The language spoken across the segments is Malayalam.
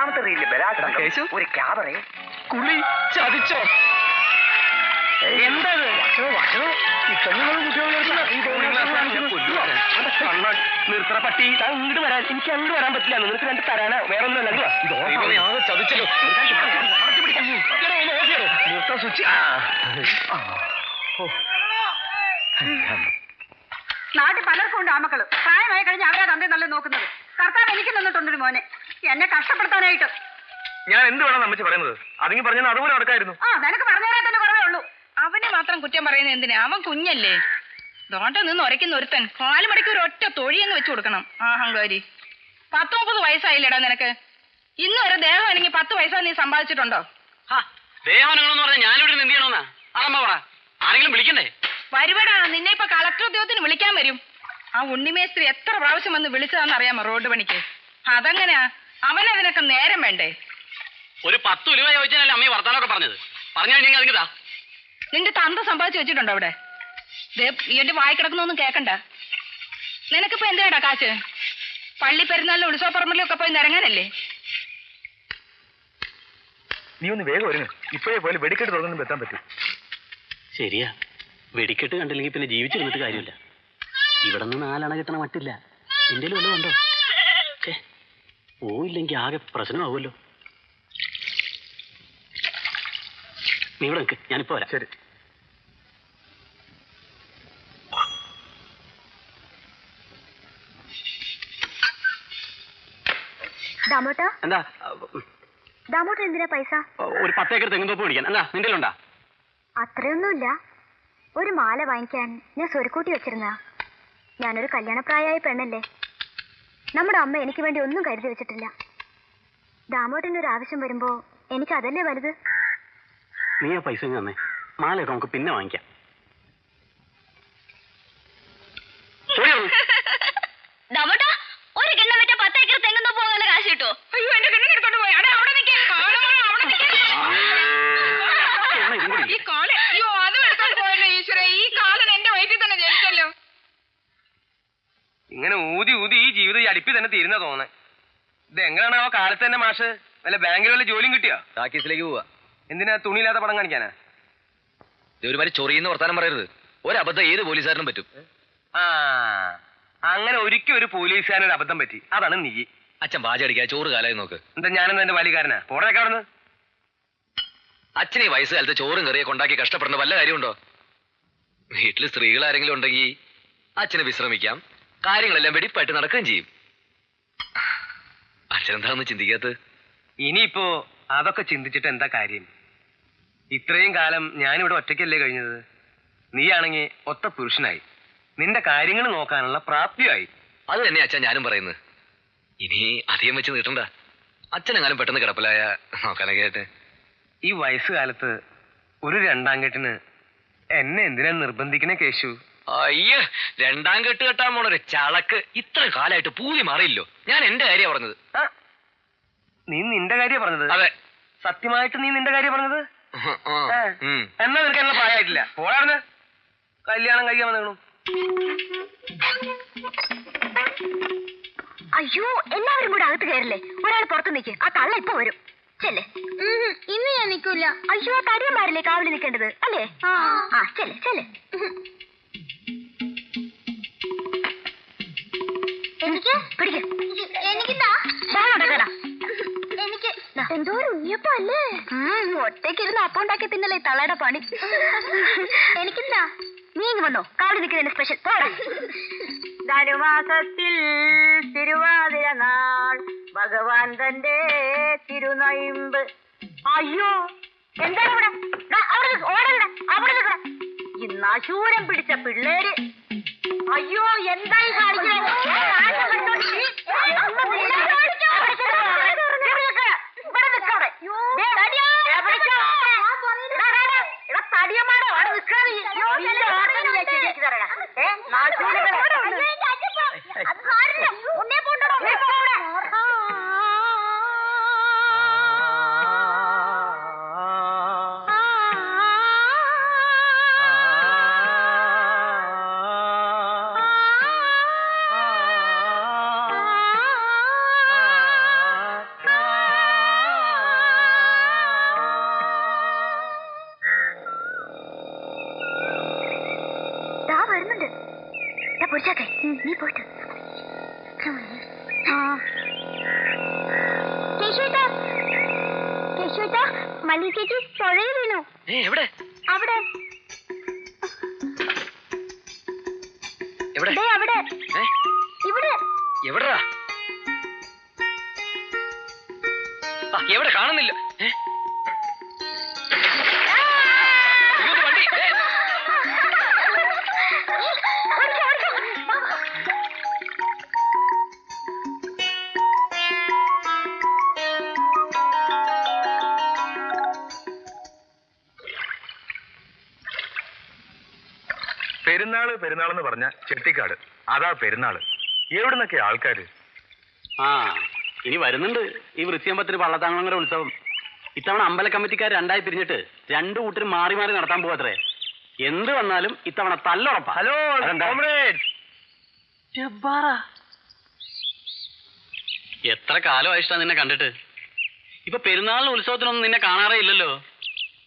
രണ്ടാമത്തെ റീലിൽ ബലാത്സംഗം, ഒരു ക്യാബറേ, കുളി, ചതിച്ചോ? എന്താ നിർത്തറ പട്ടി, ഇങ്ങോട്ട് വരാൻ. എനിക്ക് അങ്ങോട്ട് വരാൻ പറ്റില്ല. നിങ്ങൾക്ക് രണ്ട് തരാനാ, വേറെ ഒന്നും അല്ല. ചതിച്ചല്ലോ. സ്വിച്ച്. നാട്ടിൽ പലർക്കും ഉണ്ട് ആമക്കള്. പ്രായമായി കഴിഞ്ഞ് അവരെ തന്തേ നല്ല നോക്കുന്നത്. കർത്താവ് എനിക്ക് നിന്നിട്ടുണ്ടൊരു മോനെ, എന്നെ കഷ്ടപ്പെടുത്താനായിട്ട്. ഞാൻ എന്ത് വേണം അമ്മച്ചി പറയുന്നത്? അതെങ്കിൽ പറഞ്ഞാൽ അതുപോലെ നടക്കായിരുന്നു. നിനക്ക് പറഞ്ഞാൽ തന്നെ കുറവേ ഉള്ളൂ. അവനെ മാത്രം കുറ്റം പറയുന്നത് എന്തിനാ? അവൻ കുഞ്ഞല്ലേ. ദോണ്ട നിന്ന് ഉരയ്ക്കുന്ന ഒരുത്തൻ 4 മണിക്ക് ഒരു ഒറ്റ തൊഴിയങ്ങ് വെച്ചു കൊടുക്കണം. അഹങ്കാരി. 19 വയസ്സായില്ലേടാ നിനക്ക്. ഇന്ന് വരെ ദേഹം അല്ലെങ്കിൽ 10 പൈസ നീ സമ്പാദിച്ചിട്ടുണ്ടോ? ദേഹനങ്ങളെന്ന് പറഞ്ഞാൽ ഞാനിവിടെ എന്ത് ചെയ്യണമെന്നാ? അതമ്മ പറ. ആരെങ്കിലും വിളിക്കണ്ടേ? വരുവടാ, നിന്നെ ഇപ്പൊ കളക്ടർ ഉദ്യോഗത്തിന് വിളിക്കാൻ വരും. ആ ഉണ്ണിമേസ്ത്രി എത്ര പ്രാവശ്യം വന്ന് വിളിച്ചതാണെന്ന് അറിയാമോ റോഡ് പണിക്ക്? അതെങ്ങനെയാ? അവനതിനൊക്കെ നേരം വേണ്ടേ? ഒരു 10 ഉലുവ ചോദിച്ചാലല്ലേ അമ്മ വർത്താനൊക്കെ പറഞ്ഞത്? പറഞ്ഞു കഴിഞ്ഞാൽ അതിങ്ങതാ. നിന്റെ തന്ത സമ്പാദിച്ചു വെച്ചിട്ടുണ്ടോ അവിടെ? എന്റെ വായി കിടക്കുന്നൊന്നും കേക്കണ്ട. നിനക്കിപ്പോ എന്തിനാടാ കാശ്? പള്ളി പെരുന്നാളിലും ഉത്സവപ്പറമ്പിലും ഒക്കെ പോയി നിരങ്ങാനല്ലേ? നീ ഒന്ന് വേഗം ഒരുങ്ങ്. ഇപ്പോഴേ പോലെ വെടിക്കെട്ട് തുറന്നു എത്താൻ പറ്റും. ശരിയാ, വെടിക്കെട്ട് കണ്ടില്ലെങ്കിൽ പിന്നെ ജീവിച്ചിരുന്നിട്ട് കാര്യമില്ല. ഇവിടെ നിന്ന് 4 അണ കിട്ടണ മട്ടില്ല. എന്റെ വല്ലതും ഉണ്ടോ? പോയില്ലെങ്കിൽ ആകെ പ്രശ്നമാവുമല്ലോ. നീ ഇവിടെ നിൽക്ക്, ഞാനിപ്പോ വരാം. ശരി. എന്താ ദാമോട്ടൻ എന്തിനാ പൈസ? ഒരു 10 ഏക്കർ തെങ്ങുന്തോപ്പ് മേടിക്കാൻ. എന്താ നിന്റെ ഉണ്ടാ? അത്രയൊന്നുമില്ല. ഒരു മാല വാങ്ങിക്കാൻ ഞാൻ സ്വരുക്കൂട്ടി വെച്ചിരുന്ന. ഞാനൊരു കല്യാണപ്രായമായ പെണ്ണല്ലേ. നമ്മുടെ അമ്മ എനിക്ക് വേണ്ടി ഒന്നും കരുതി വെച്ചിട്ടില്ല. ദാമോട്ടൻ്റെ ഒരു ആവശ്യം വരുമ്പോ എനിക്ക് അതല്ലേ വലുത്. നീ ആ പൈസ തന്നെ, മാലയൊക്കെ നമുക്ക് പിന്നെ വാങ്ങിക്കാം. ഒരു കിണ്ണം വെച്ച 10 ഏക്കർ തെങ്ങുന്തോപ്പ് പോകാനുള്ള കാശ് കിട്ടോ? അയ്യോ, എന്റെ കിണ്ണം എടുത്തോണ്ട് പോയി. ഈ കാല്, അയ്യോ അതും എടുത്തോണ്ട് പോയല്ലോ ഈശ്വര. ഈ കാലൻ എന്റെ വയറ്റിൽ തന്നെ ജനിച്ചല്ലോ. ഇങ്ങനെ ഊതി ഊതി ഈ ജീവിതം അടുപ്പി തന്നെ തീരുന്ന തോന്നേ. ഇത് എങ്ങനെയാണ് ആ കാലത്ത് തന്നെ മാഷ് വല്ല ബാങ്കിൽ വല്ല ജോലിയും കിട്ടിയോ? ടാക്കീസിലേക്ക് പോവാ. എന്തിനാ? തുണിയില്ലാത്ത പടം കാണിക്കാനാ? ഒരുമാതിരി ചൊറിയുന്ന വർത്താനം പറയരുത്. ഒരബദ്ധം ഏത് പോലീസുകാരനും പറ്റും. അങ്ങനെ ഒരിക്കലും ഒരു പോലീസുകാരൻ ഒരു അബദ്ധം പറ്റി. അതാണ് നീ. അച്ഛൻ പാചടിക്കാ ചോറ് കാലായി നോക്ക്. എന്താ ഞാനെന്താ എന്റെ വലികാരനാ? പോടേക്ക് അവിടുന്ന്. അച്ഛനെ വയസ്സുകാലത്ത് ചോറും കറിയൊക്കെ ഉണ്ടാക്കി കഷ്ടപ്പെടുന്ന വല്ല കാര്യമുണ്ടോ? വീട്ടിൽ സ്ത്രീകൾ ആരെങ്കിലും ഉണ്ടെങ്കിൽ അച്ഛനെ വിശ്രമിക്കാം, കാര്യങ്ങളെല്ലാം വെടിപ്പായിട്ട് നടക്കുകയും ചെയ്യും. അച്ഛനെന്താന്ന് ചിന്തിക്കാത്തത്? ഇനിയിപ്പോ അതൊക്കെ ചിന്തിച്ചിട്ട് എന്താ കാര്യം? ഇത്രയും കാലം ഞാനിവിടെ ഒറ്റയ്ക്കല്ലേ കഴിഞ്ഞത്. നീയാണെങ്കിൽ ഒത്ത പുരുഷനായി, നിന്റെ കാര്യങ്ങൾ നോക്കാനുള്ള പ്രാപ്തിയായി. അത് തന്നെ അച്ഛൻ ഞാനും പറയുന്നത്. ഇനി അധികം വെച്ച് നീട്ടണ്ട. അച്ഛനെങ്ങാനും പെട്ടെന്ന് കിടപ്പിലായ നോക്കാനൊക്കെ ആയിട്ട്. ഈ വയസ്സുകാലത്ത് ഒരു 2ാം കെട്ടിന് എന്നെ എന്തിനാ നിർബന്ധിക്കണേ കേശു? അയ്യ, 2ാം കെട്ട് കെട്ടാൻ പോണൊരു ചളക്ക്. ഇത്ര കാലമായിട്ട് പൂതി മാറിയില്ലോ. ഞാൻ എന്റെ കാര്യം പറഞ്ഞത്. നീ നിന്റെ കാര്യം പറഞ്ഞത്? അതെ. സത്യമായിട്ട് നീ നിന്റെ കാര്യം പറഞ്ഞത്? എന്നാ നിനക്ക് എന്നെ പ്രായമായിട്ടില്ല. പോയാർന്ന് കല്യാണം കഴിക്കാൻ വന്നു. അയ്യോ, എല്ലാവരും കൂടെ അകത്ത് കയറില്ലേ? ഒരാൾ പുറത്ത് നിൽക്ക്. ആ തള്ള ഇപ്പൊ വരും. ചെല്ലേ. ഇന്ന് ഞാൻ നിൽക്കൂല. അയ്യോ, തടിയന്മാരല്ലേ കാവലി നിൽക്കേണ്ടത് അല്ലേ? ചെല്ലേ ചെല്ലേ. എനിക്ക് എന്തോ ഉണ്ണിയപ്പല്ലേ? ഒറ്റയ്ക്കിരുന്ന് അപ്പം ഉണ്ടാക്കി തിന്നല്ലേ തള്ളയുടെ പണി. എനിക്കെന്താ? നീ ഇങ്ങ് വന്നോ. കാവലി നിൽക്കുന്നതിന്റെ സ്പെഷ്യൽ. ധനുമാസത്തിൽ തിരുവാതിര നാൾ ഭഗവാൻ തന്റെ തിരുനയിമ്പ്. അയ്യോ, എന്താണ് ഇവിടെ? അവിടെ ഇന്നാശൂരം പിടിച്ച പിള്ളേര്. അയ്യോ, എന്തായി തടിയമാണോ അവിടെ നിൽക്കാതെ? ഉണ്ണേ പോണ്ടോ? വരുന്നുണ്ട്. പൊരിച്ചാക്കെ നീ പോയിട്ട് മല്ലി ചേച്ചി പുഴയിൽ വീണു. എവിടെ അവിടെ എവിടെ അവിടെ ഇവിടെ എവിടാ എവിടെ കാണുന്നില്ല വണ്ടി പെരുന്നാളെന്ന് പറഞ്ഞ ചെട്ടിക്കാട്, അതാ പെരുന്നാള്. എവിടുന്നൊക്കെ ആൾക്കാര്? ആ ഇനി വരുന്നുണ്ട് ഈ വൃശ്ചികമ്പത്തിന് പള്ളത്താങ്കുളങ്ങര ഉത്സവം. ഇത്തവണ അമ്പല കമ്മിറ്റിക്കാർ രണ്ടായി പിരിഞ്ഞിട്ട് രണ്ടു കൂട്ടരും മാറി മാറി നടത്താൻ പോവാത്രേ. എന്ത് വന്നാലും ഇത്തവണ തല്ലുറപ്പാ. ഹലോ എത്ര കാലമായിട്ടാ നിന്നെ കണ്ടിട്ട്. ഇപ്പൊ പെരുന്നാളിന് ഉത്സവത്തിനൊന്നും നിന്നെ കാണാറേ ഇല്ലല്ലോ.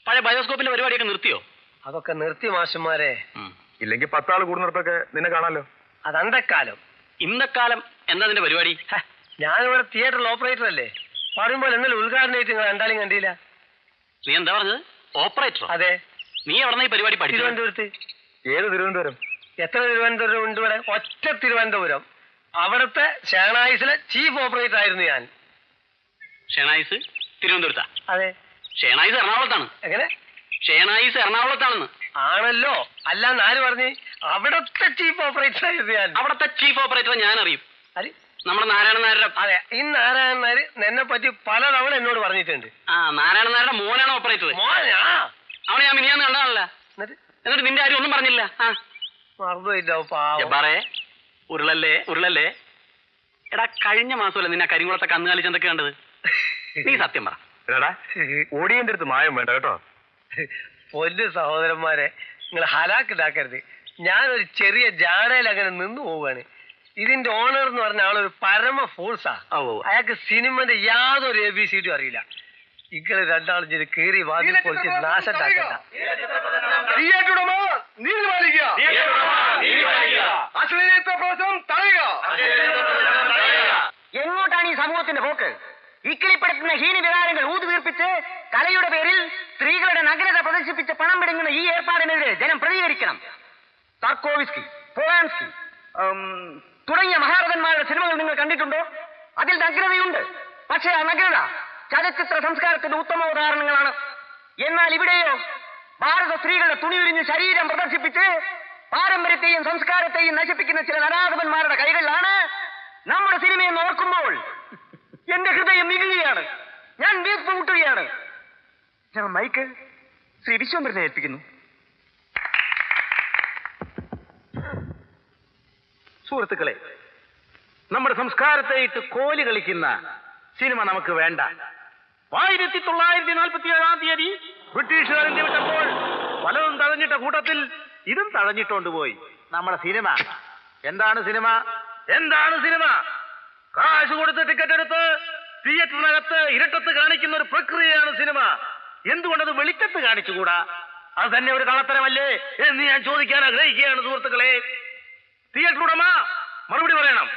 പഴയ ബയോസ്കോപ്പിന്റെ പരിപാടിയൊക്കെ നിർത്തിയോ? അതൊക്കെ നിർത്തി മാഷന്മാരെ. ഇല്ലെങ്കിൽ 10 ആൾ കൂടുന്നിടത്തൊക്കെ നിന്നെ കാണാലോ. അതന്തക്കാലം. ഇന്നക്കാലം എന്താ നിന്റെ പരിപാടി? ഞാനിവിടെ തിയേറ്ററിൽ ഓപ്പറേറ്റർ അല്ലേ. പറയുമ്പോൾ എന്നാലും ഉദ്ഘാടനമായിട്ട് നിങ്ങൾ രണ്ടാളും കണ്ടില്ല. നീ എന്താ പറഞ്ഞത്? ഓപ്പറേറ്ററോ? അതെ. നീ എവിടെ ഈ പരിപാടി പഠിച്ചു? തിരുവനന്തപുരത്ത്. ഏത് തിരുവനന്തപുരം? എത്ര തിരുവനന്തപുരം ഉണ്ട് ഇവിടെ? ഒറ്റ തിരുവനന്തപുരം. അവിടുത്തെ ഷേണായിസിലെ ചീഫ് ഓപ്പറേറ്റർ ആയിരുന്നു ഞാൻ. ഷേണായിസ് തിരുവനന്തപുരത്താ? അതെ. ഷേണായിസ് എറണാകുളത്താണ്. എങ്ങനെ? ഷേണായിസ് എറണാകുളത്താണെന്ന്. ആണല്ലോ. അല്ലാന്ന് ആര് പറഞ്ഞ്? അവിടത്തെ ചീഫ് ഓപ്പറേറ്റർ ആയിരുന്നു ഞാൻ. അവിടത്തെ ചീഫ് ഓപ്പറേറ്റർ ഞാൻ അറിയും. അത് നമ്മുടെ നാരായണ നായരുടെ. അതെ. ഈ നാരായണൻ നായർ എന്നെ പറ്റി പലതവണ എന്നോട് പറഞ്ഞിട്ടുണ്ട്. ആ നാരായണ നായരുടെ മോനാണ് ഓപ്പറേറ്റർ. മോനാ? അവനെ ഞാൻ മിനിയാന്ന് കണ്ടതാണല്ലോ. എന്നിട്ട് നിന്റെ ആരും ഒന്നും പറഞ്ഞില്ല. ആ മറന്നുപോയില്ലോ പാവം. പറയേ ഉരുളല്ലേ. എടാ കഴിഞ്ഞ മാസമല്ലേ നിന്നെ കരിങ്കുളത്തെ കന്നുകാലി ചന്തക്ക് കണ്ടത്? നീ സത്യം പറ. എടാ ഓടിയന്റെ അടുത്ത് മായം വേണ്ട കേട്ടോ. പൊന്നു സഹോദരന്മാരെ, നിങ്ങൾ ഹലാക്കിതാക്കരുത്. ഞാനൊരു ചെറിയ ജാടയിൽ അങ്ങനെ നിന്നു പോവുകയാണ്. ഇതിന്റെ ഓണർ എന്ന് പറഞ്ഞ ആളൊരു പരമ ഫോഴ്സാ. അയാൾക്ക് സിനിമന്റെ യാതൊരു ABCD അറിയില്ല. ഇങ്ങള് രണ്ടാളും ചെയ്ത് കീറി വാതിൽ പൊളിച്ച് നാശത്താക്കണ്ട. എങ്ങോട്ടാണ് ഈ സമൂഹത്തിന്റെ പോക്ക്? ഇക്കിളിപ്പെടുത്തുന്ന ഹീനവികാരങ്ങൾ ഊതുവീർപ്പിച്ച് കലയുടെ പേരിൽ സ്ത്രീകളുടെ നഗ്നത പ്രദർശിപ്പിച്ച് പണം പിടുങ്ങുന്ന ഈ ഏർപ്പാടിനെതിരെ ജനം പ്രതികരിക്കണം. താർക്കോവിസ്കി, പോളാൻസ്കി തുടങ്ങിയ മഹാരഥന്മാരുടെ സിനിമകൾ നിങ്ങൾ കണ്ടിട്ടുണ്ടോ? അതിൽ നഗ്നതയുണ്ട്. പക്ഷേ ആ നഗ്നത ചലച്ചിത്ര സംസ്കാരത്തിന്റെ ഉത്തമ ഉദാഹരണങ്ങളാണ്. എന്നാൽ ഇവിടെയോ ഭാരത സ്ത്രീകളുടെ തുണിയുരിഞ്ഞ് ശരീരം പ്രദർശിപ്പിച്ച് പാരമ്പര്യത്തെയും സംസ്കാരത്തെയും നശിപ്പിക്കുന്ന ചില നരാധവന്മാരുടെ കൈകളിലാണ് നമ്മുടെ സിനിമയെന്ന് ഓർക്കുമ്പോൾ എന്റെ ഹൃദയം നീങ്ങുകയാണ്. ഞാൻ വീർപ്പ് മുട്ടുകയാണ്. ഞാൻ മൈക്ക് ശ്രീ വിശ്വംഭരനെ ഏൽപ്പിക്കുന്നു. സുഹൃത്തുക്കളെ, നമ്മുടെ സംസ്കാരത്തെ ഇട്ട് കോലി കളിക്കുന്ന സിനിമ നമുക്ക് വേണ്ട. 1947 ബ്രിട്ടീഷുകാർ ഇന്ത്യ വിട്ടപ്പോൾ പലതും തഴഞ്ഞിട്ട കൂട്ടത്തിൽ ഇതും തഴഞ്ഞിട്ടുകൊണ്ടുപോയി നമ്മുടെ സിനിമ. എന്താണ് സിനിമ? കാശ് കൊടുത്ത് ടിക്കറ്റ് എടുത്ത് തിയേറ്ററിനകത്ത് ഇരട്ടത്ത് കാണിക്കുന്ന ഒരു പ്രക്രിയയാണ് സിനിമ. എന്തുകൊണ്ടത് വെളിച്ചത്ത് കാണിച്ചുകൂടാ? അത് തന്നെ ഒരു കള്ളത്തരമല്ലേ എന്ന് ഞാൻ ചോദിക്കാൻ ആഗ്രഹിക്കുകയാണ് സുഹൃത്തുക്കളെ. തിയേറ്റർ ഉടമ മറുപടി പറയണം.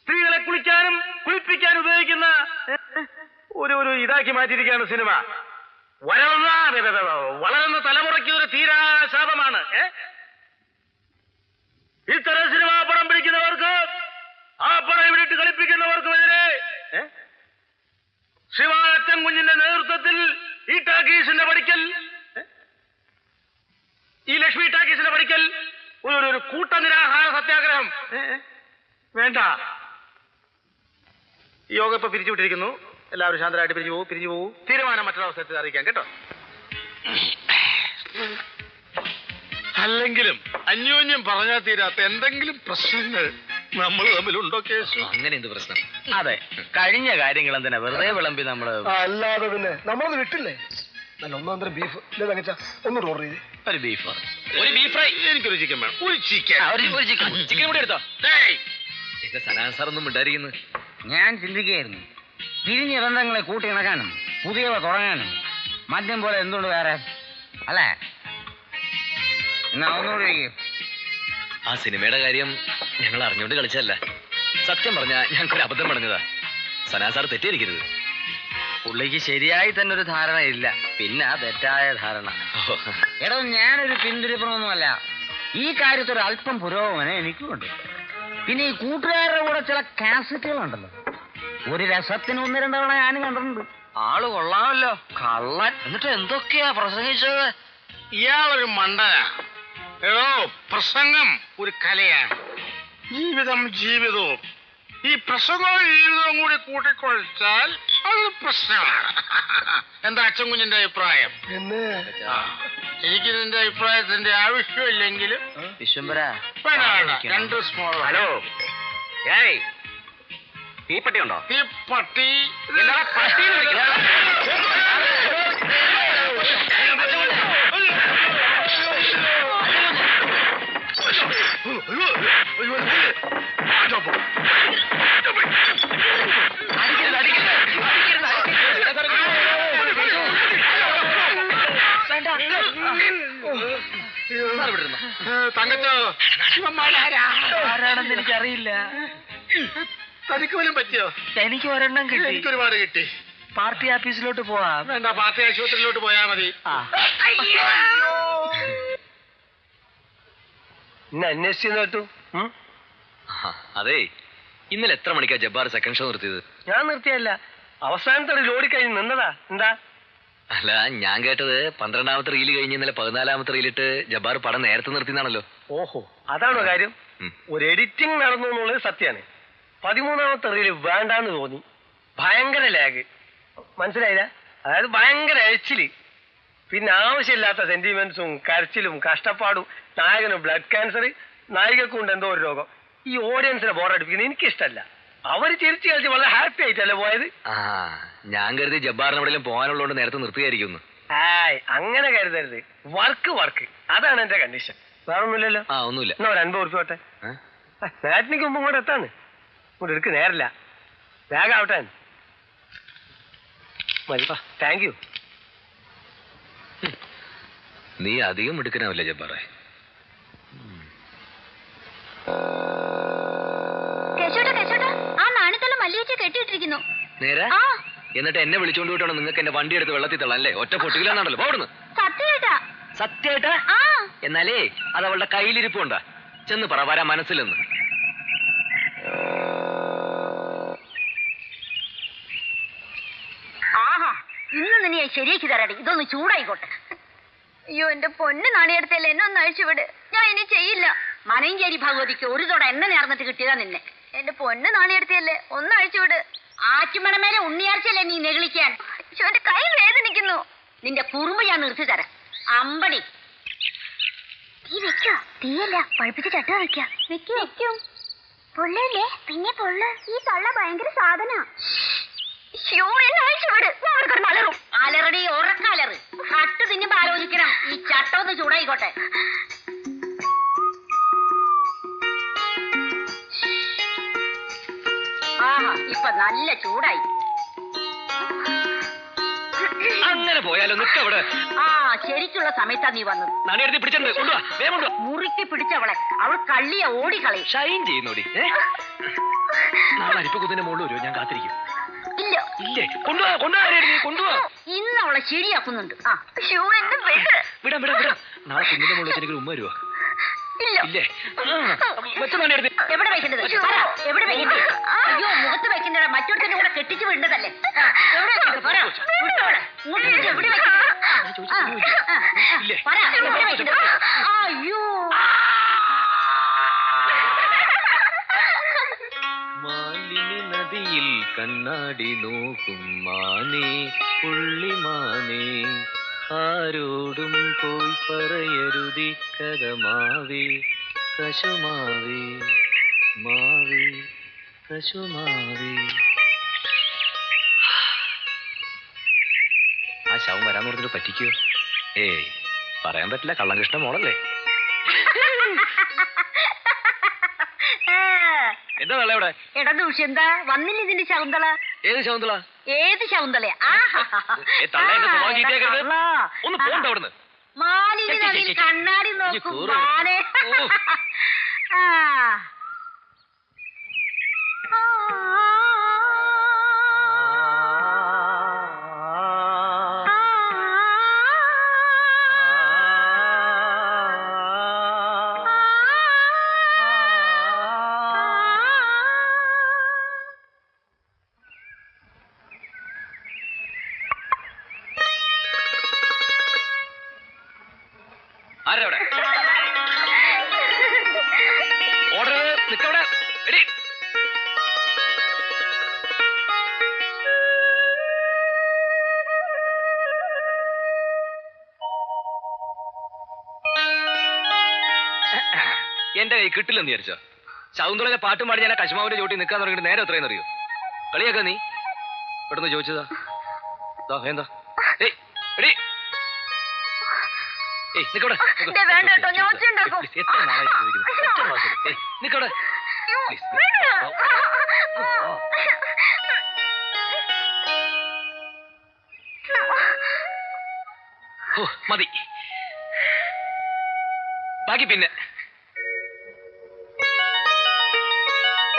സ്ത്രീകളെ കുളിക്കാനും കുളിപ്പിക്കാനും ഉപയോഗിക്കുന്ന ഒരു ഇതാക്കി മാറ്റിയിരിക്കുകയാണ് സിനിമ. വളരുന്ന തലമുറയ്ക്ക് ഒരു തീരാ ശാപമാണ്. ഇത്തരം സിനിമ പടം പിടിക്കുന്നവർക്ക്, ആ പടം ഇവിടിട്ട് കളിപ്പിക്കുന്നവർക്കുമെതിരെ ശിവാനത്തൻ കുഞ്ഞിന്റെ നേതൃത്വത്തിൽ ഈ ടാക്കീസിന്റെ പഠിക്കൽ, ഈ ലക്ഷ്മി ടാക്കീസിന്റെ പഠിക്കൽ ഒരു കൂട്ടനിരാഹാര സത്യാഗ്രഹം വേണ്ട. ഈ യോഗം ഇപ്പൊ പിരിച്ചുവിട്ടിരിക്കുന്നു. എല്ലാവരും ശാന്തരായിട്ട് പിരിഞ്ഞു പോകൂ. തീരുമാനം മറ്റൊരവസരത്തിൽ അറിയിക്കാം കേട്ടോ. അല്ലെങ്കിലും അന്യോന്യം പറഞ്ഞാൽ തീരാത്ത എന്തെങ്കിലും പ്രശ്നങ്ങൾ നമ്മൾ തമ്മിലുണ്ടോ കേസ്? അങ്ങനെ എന്ത് പ്രശ്നം? അതെ, കഴിഞ്ഞ കാര്യങ്ങൾ എന്തിനാ വെറുതെ വിളമ്പി നമ്മള്. അല്ലാതെ പിന്നെ നമ്മളത് വിട്ടില്ലേ? നല്ല ഒന്നാന്തരം ബീഫ് തങ്ങച്ച ഒന്നും ഓർഡർ ചെയ്ത്. ഒരു ബീഫ് ഫ്രൈ. എനിക്കൊരു ചിക്കൻ വേണം. ഒരു ചിക്കൻ കൂടി എടുത്തോ. സലാം സാർ ഒന്നും ഉണ്ടായിരിക്കുന്നു. ഞാൻ ചിന്തിക്കുകയായിരുന്നു, പിരിഞ്ഞ ബന്ധങ്ങളെ കൂട്ടിയിണക്കാനും പുതിയവ തുടങ്ങാനും മദ്യം പോലെ എന്തുകൊണ്ട് വേറെ അല്ലേ? എന്നാ ഒന്നുകൂടി വയ്ക്കും. ആ സിനിമയുടെ കാര്യം ഞങ്ങൾ അറിഞ്ഞുകൊണ്ട് കളിച്ചല്ല. സത്യം പറഞ്ഞാ ഞങ്ങൾക്കൊരു അബദ്ധം പറഞ്ഞതാ. സനാ സാർ തെറ്റിയിരിക്കരുത്. പുള്ളിക്ക് ശരിയായി തന്നെ ഒരു ധാരണ ഇല്ല, പിന്നെ തെറ്റായ ധാരണ. എടോ, ഞാനൊരു പിന്തിരിപ്പണമൊന്നുമല്ല. ഈ കാര്യത്തിൽ അല്പം പുരോഗമനം എനിക്കുമുണ്ട്. പിന്നെ ഈ കൂട്ടുകാരുടെ കൂടെ ചില കാസറ്റുകളുണ്ടല്ലോ, ഒരു രസത്തിന് 1-2 തവണ ഞാനും കണ്ടിട്ടുണ്ട്. ആള് കൊള്ളാമല്ലോ, കള്ളൻ. എന്നിട്ട് എന്തൊക്കെയാ പ്രസംഗിച്ചത്? ഇയാളൊരു മണ്ടനാ. ഏതോ പ്രസംഗം ഒരു കലയാണ്. ജീവിതം ജീവിതവും. ഈ പ്രസംഗവും ജീവിതവും കൂടി കൂട്ടിക്കൊഴിച്ചാൽ അതൊരു പ്രശ്നമാണ്. എന്താ അച്ഛൻ കുഞ്ഞിന്റെ അഭിപ്രായം? എനിക്ക് നിന്റെ അഭിപ്രായത്തിന്റെ ആവശ്യമില്ലെങ്കിലും വിശ്വംബര 2 സ്മോൾ. ഹലോ, ഏയ് തീപ്പട്ടി ഉണ്ടോ? തീപ്പട്ടി തങ്കച്ചോ, ആരാണെന്ന് എനിക്കറിയില്ല. തനിക്ക് പോലും പറ്റിയോ? എനിക്ക് ഒരെണ്ണം കിട്ടി. എനിക്കൊരുപാട് കിട്ടി. പാർട്ടി ഓഫീസിലോട്ട് പോവാം. വേണ്ട, പാർട്ടി ആശുപത്രിയിലോട്ട് പോയാ മതി. ഇന്ന് അന്വേഷിച്ചു കേട്ടു. അതെ, ഇന്നലെ എത്ര മണിക്കാ ജബ്ബാർ സെക്കൻഡ് ഷോ നിർത്തിയത്? ഞാൻ നിർത്തിയല്ല, അവസാനത്തെ ലോഡി കഴിഞ്ഞ് നിന്നതാ. എന്താ? അല്ല, ഞാൻ കേട്ടത് 12ാമത്തെ റീല് കഴിഞ്ഞ് ഇന്നലെ 14ാമത്തെ റീലിട്ട് ജബ്ബാർ പടം നേരത്തെ നിർത്തിന്നാണല്ലോ. ഓഹോ, അതാണോ കാര്യം? ഒരു എഡിറ്റിംഗ് നടന്നു എന്നുള്ളത് സത്യമാണ്. 13ാമത്തെ റീല് വേണ്ടാന്ന് തോന്നി. ഭയങ്കര ലാഗ്, മനസ്സിലായില്ല? അതായത് ഭയങ്കര എഴിച്ചില്, പിന്നെ ആവശ്യമില്ലാത്ത സെന്റിമെന്റ്സും കരച്ചിലും കഷ്ടപ്പാടും. നായകന് ബ്ലഡ് ക്യാൻസർ, നായികക്കുണ്ട് എന്തോ ഒരു രോഗം. ഈ ഓഡിയൻസിനെ ബോറടിപ്പിക്കുന്നത് എനിക്കിഷ്ടല്ല. അവര് ചിരിച്ചു കളിച്ച് വളരെ ഹാപ്പി ആയിട്ടല്ലേ പോയത്. ഞാൻ കരുതി ജബ്ബാറിന് എവിടെയും പോകാനുള്ളതുകൊണ്ട് നേരത്തെ നിർത്തിയായിരിക്കുന്നു. ആയ്, അങ്ങനെ കരുതരുത്. വർക്ക് അതാണ് എന്റെ കണ്ടീഷൻ. വേറെ ഒന്നുമില്ലല്ലോ. ഒന്നുമില്ല. എന്നാ ഒരു 50 ഉറുപ്പിക ഓട്ടെ. മാറ്റിനിക്ക് മുമ്പ് ഇങ്ങോട്ട് എത്താണ്. ഇങ്ങോട്ട് എടുക്ക്, നേരില്ല. വേഗാവട്ടെ. മതി, താങ്ക് യു. നീ അധികം എടുക്കാനാവില്ല ജബ്ബാറെ. ആ നാണിത്തല മല്ലിവെച്ച് കെട്ടിയിട്ടിരിക്കുന്നു. നേരെ? എന്നിട്ട് എന്നെ വിളിച്ചോണ്ട് പോയിട്ടാണ് നിങ്ങൾക്ക് എന്റെ വണ്ടി എടുത്ത് വെള്ളത്തിൽ തള്ളല്ലേ? ഒറ്റ പൊട്ടിയില്ലാന്നാണല്ലോ. പോടുന്നു. സത്യമായിട്ടാ? എന്നാലേ അത് അവളുടെ കയ്യിലിരിപ്പുണ്ടാ. ചെന്ന് പറ, വരാ മനസ്സിലെന്ന്. ആഹാ, ഇന്ന് നിന്നെ ശരിയാക്കി തരാടി. ഇതൊന്ന് ചൂടായിക്കോട്ടെ. അയ്യോ, എന്റെ പൊന്ന് നാണിയെടുത്തല്ലേ, എന്നെ ഒന്ന് അഴിച്ചുവിട്. ഞാൻ ഇനി ചെയ്യില്ല. മനയഞ്ചേരി ഭഗവതിക്ക് ഒരു തോടെ എണ്ണ നേർന്നിട്ട് കിട്ടിയതാ നിന്നെ. എന്റെ പൊന്ന് നാണിയെടുത്തല്ലേ, ഒന്ന് അഴിച്ചുവിട്. ആറ്റുമണമേലെ ഉണ്ണിയാർച്ചയല്ലേ നീ നെകളിക്കാൻ. എന്റെ കൈ വേദനിക്കുന്നു. നിന്റെ കുറുമ്പ് ഞാൻ നിർത്തി തരാം. അമ്പടി തീ വെച്ചോ? തീയല്ല, പഴുപ്പിച്ച് ചട്ട വെക്കാം. വെക്കും. പൊള്ളല്ലേ? പിന്നെ പൊള്ളു. ഈ തള്ള ഭയങ്കര സാധന. എന്നെ അഴിച്ചുവിട്. അവർക്കൊരു മലറും. അലറടി, ഉറക്കാലറ്. കട്ട് തിന്നുമ്പോ ആലോചിക്കണം. ഈ ചട്ടൊന്ന് ചൂടായിക്കോട്ടെ. ആഹാ, ഇപ്പൊ നല്ല ചൂടായി. അങ്ങനെ പോയാലോ? നിൽക്ക അവിടെ. ആ, ശരിക്കുള്ള സമയത്താ നീ വന്നത്. നാണിയെടുത്ത് പിടിച്ചെന്ന് കൊണ്ടുവാ, വേഗം കൊണ്ടുവാ. മുറുക്കി പിടിച്ചവളെ. അവൾ കള്ളിയ ഓടിക്കളി. ഷൈൻ ചെയ്യുന്നോടി. നാളെ അരിപ്പക്കുത്തിന്റെ മുകളിൽ വരുമോ? ഞാൻ കാത്തിരിക്കും. ഇല്ല, ഇല്ലേ? കൊണ്ടുപോവാ. ഇന്ന് അവളെ ശരിയാക്കുന്നുണ്ട്. ആ, വിടാം. നാളെ കുഞ്ഞിന്റെ മുകളിൽ വെച്ചെനിക്ക് ഉമ്മ വരുവോ? ഇല്ലേ? എവിടെ വെക്കേണ്ടത്? എവിടെ വെക്കേണ്ടത്? അയ്യോ, മുഖത്ത് വെക്കേണ്ടത് മറ്റൊരുത്തിന്റെ കൂടെ കെട്ടിച്ചു വിടേണ്ടതല്ലേ? എവിടെ വെക്കേണ്ടത്? പറ. എവിടെ വെക്കേണ്ടത്? പറ, എവിടെ വെക്കേണ്ടത്? അയ്യോ, മാലിന്യ നദിയിൽ കണ്ണാടി നോക്കും മാനേ, പുള്ളിമാനേ, ആരോടും പോയി പറയരുതി കഥ മാവേ, കശുമാവേ, മാവേ, കശുമാവേ. ആ ശവം വരാന്ന് പറഞ്ഞിട്ട് പറ്റിക്കോ? ഏയ്, പറയാൻ പറ്റില്ല. കള്ളങ്കൃഷ്ണ മോളല്ലേ? എന്താ വെള്ള ഇവിടെ? ഇടദൂഷ് എന്താ വന്നില്ല ഇതിന്റെ ശകുന്തള? ഏത് ശകുന്തള? ഏത് ശകുന്തള? ഒന്ന് പോണ്ട അവിടുന്ന്. മാലിന്യ നദിയിൽ കണ്ണാടി നോക്കും മാനെ. ആ ആരവിടെ ഓർഡർ നിക്കവിടെ എടി എന്റെ കൈ കിട്ടില്ലെന്ന് വിചാരിച്ചോ? ശകുന്തളയിലെ പാട്ടും പാടി ഞാൻ ആ കശുമാവിന്റെ ചോട്ടി നിൽക്കാൻ തുടങ്ങിയിട്ട് നേരെ എത്രയെന്ന് അറിയോ? കളിയാക്കാ നീ പെട്ടെന്ന് ചോദിച്ചതാ. എന്താ ഏയ് എടി നിക്കവിടെ വേണ്ട കേട്ടോ, ഞാൻ ഒച്ച ഉണ്ടാക്കും. എത്ര നാളായി ചോദിക്കുന്നു. നിക്കവിടെ മതി ബാക്കി പിന്നെ